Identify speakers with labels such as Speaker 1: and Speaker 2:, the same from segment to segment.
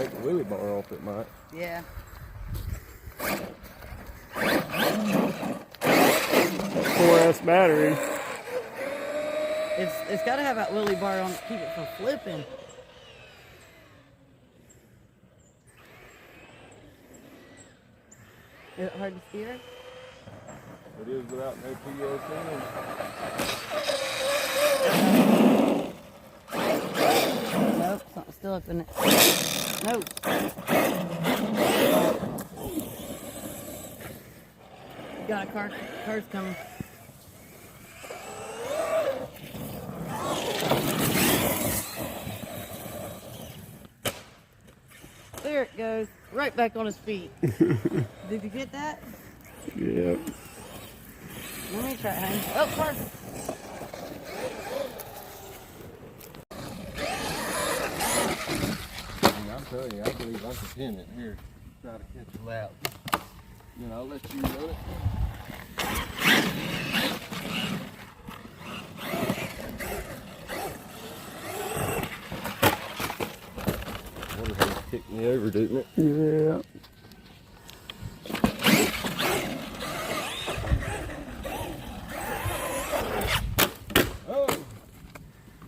Speaker 1: take the wheelie bar off, it might.
Speaker 2: Yeah.
Speaker 1: Poor ass battery.
Speaker 2: It's got to have that wheelie bar on it to keep it from flipping. Is it hard to steer?
Speaker 1: It is without no PLC.
Speaker 2: Nope, something's still up in it. Nope. Got a car's coming. There it goes, right back on his feet. Did you get that?
Speaker 1: Yeah.
Speaker 2: Let me try it, honey. Oh, car.
Speaker 1: I'm telling you, I believe I'm pretending here. Try to catch a lap. You know, I'll let you run it. Water has kicked me over, didn't it?
Speaker 3: Yeah.
Speaker 1: Oh,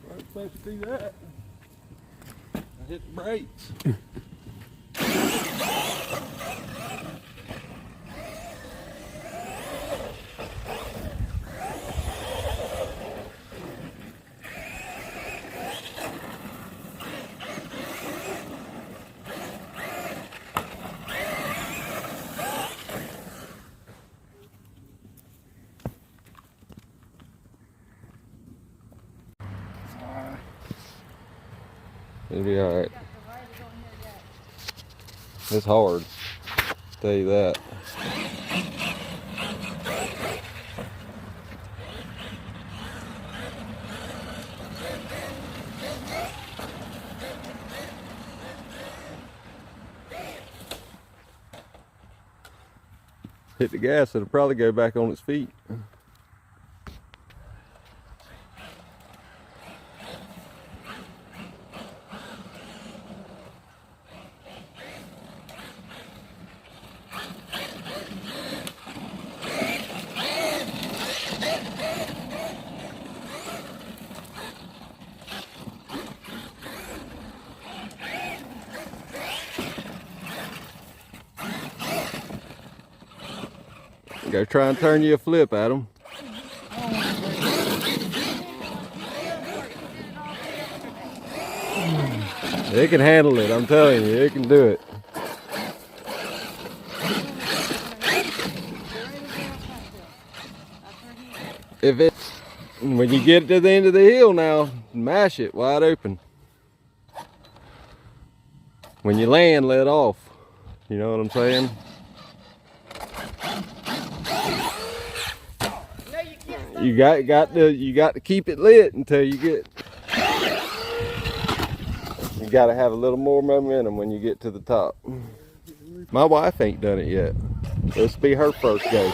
Speaker 1: wasn't supposed to do that. I hit the brakes. It'll be alright. It's hard, I'll tell you that. Hit the gas, it'll probably go back on its feet. Go try and turn you a flip, Adam. It can handle it, I'm telling you, it can do it. If it, when you get to the end of the hill now, mash it wide open. When you land, let off. You know what I'm saying? You got to keep it lit until you get. You got to have a little more momentum when you get to the top. My wife ain't done it yet. This will be her first go.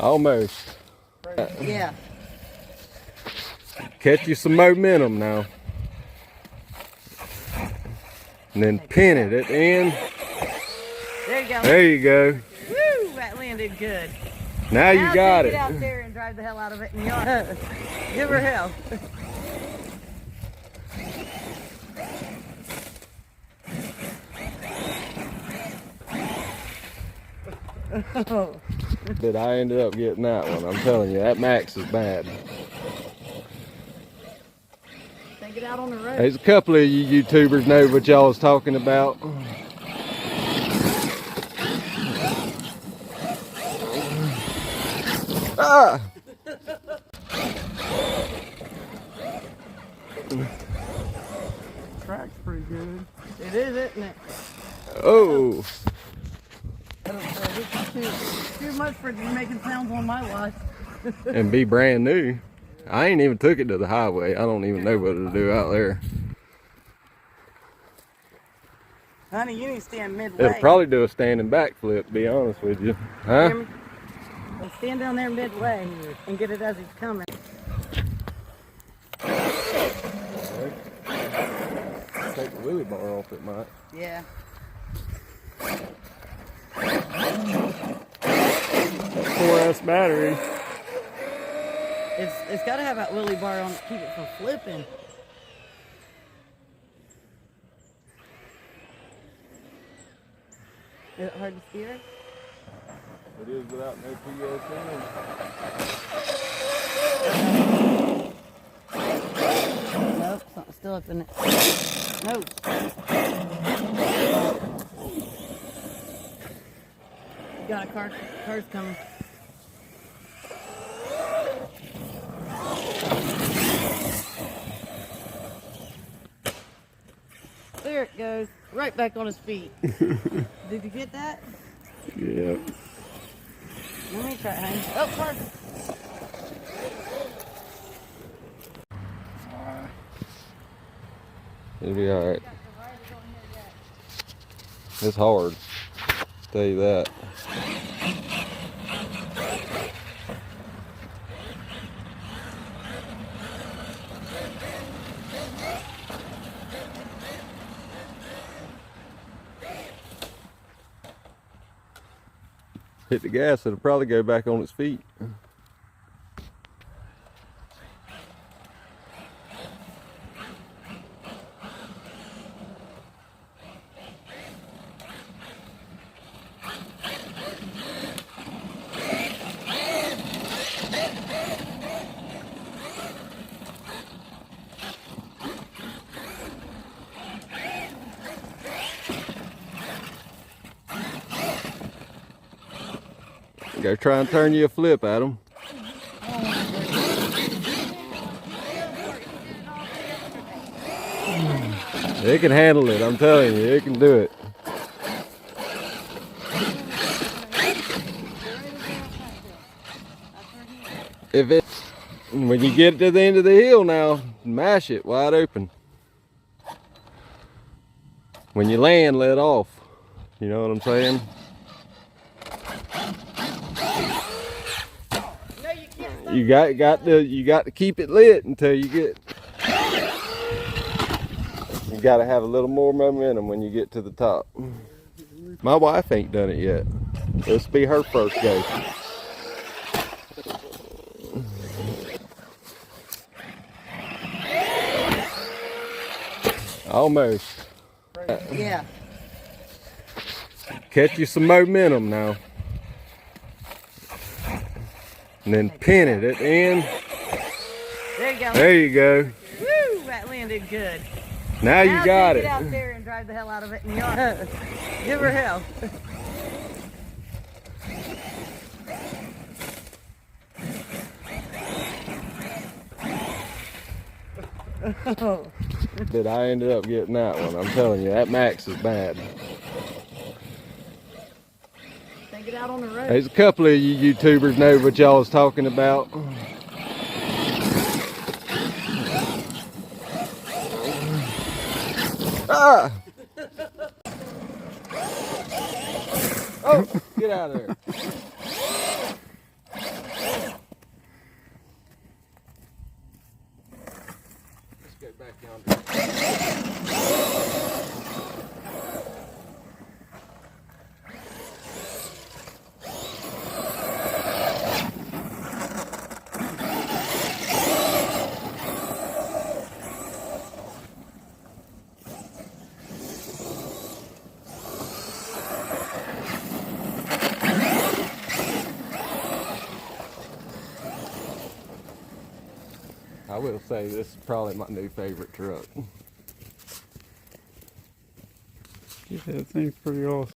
Speaker 1: Almost.
Speaker 2: Yeah.
Speaker 1: Catch you some momentum now. And then pin it at the end.
Speaker 2: There you go.
Speaker 1: There you go.
Speaker 2: Woo, that landed good.
Speaker 1: Now you got
Speaker 2: Get
Speaker 1: it.
Speaker 2: out there and drive the hell out of it. And you'll give her hell. Oh.
Speaker 1: But I ended up getting that one. I'm telling you, that Maxx is bad.
Speaker 2: Take it out on the road.
Speaker 1: There's a couple of you YouTubers know what y'all was talking about. Ah!
Speaker 2: Track's pretty good. It is, isn't it?
Speaker 1: Oh!
Speaker 2: Too much for making sounds on my watch.
Speaker 1: And be brand new. I ain't even took it to the highway. I don't even know what to do out there.
Speaker 2: Honey, you need to stand midway.
Speaker 1: It'll probably do a standing backflip, to be honest with you. Huh?
Speaker 2: Hear me? Stand down there midway and get it as he's coming.
Speaker 1: Take the wheelie bar off, it might.
Speaker 2: Yeah.
Speaker 3: Poor ass battery.
Speaker 2: It's got to have that wheelie bar on it to keep it from flipping. Is it hard to steer?
Speaker 1: It is without no PSN.
Speaker 2: Nope, something's still up in it. Nope. You got a car's coming. There it goes, right back on his feet. Did you get that?
Speaker 3: Yeah.
Speaker 2: Let me try it, honey. Oh, car.
Speaker 1: It'll be alright. It's hard, I'll tell you that. Hit the gas, it'll probably go back on its feet. Go try and turn you a flip, Adam. It can handle it, I'm telling you, it can do it. If it, when you get to the end of the hill now, mash it wide open. When you land, let off. You know what I'm saying? You got to keep it lit until you get. You got to have a little more momentum when you get to the top. My wife ain't done it yet. This will be her first go. Almost.
Speaker 2: Yeah.
Speaker 1: Catch you some momentum now. And then pin it at the end.
Speaker 2: There you go.
Speaker 1: There you go.
Speaker 2: Woo! That landed good.
Speaker 1: Now you got
Speaker 2: Get
Speaker 1: it.
Speaker 2: out there and drive the hell out of it in the yard. Give her hell.
Speaker 1: That I ended up getting that one. I'm telling you, that Maxx is bad.
Speaker 2: Take it out on the road.
Speaker 1: There's a couple of you YouTubers know what y'all was talking about. Ah! Oh, get out of there. Let's go back yonder. I will say this is probably my new favorite truck.
Speaker 3: Yeah, that thing's pretty awesome.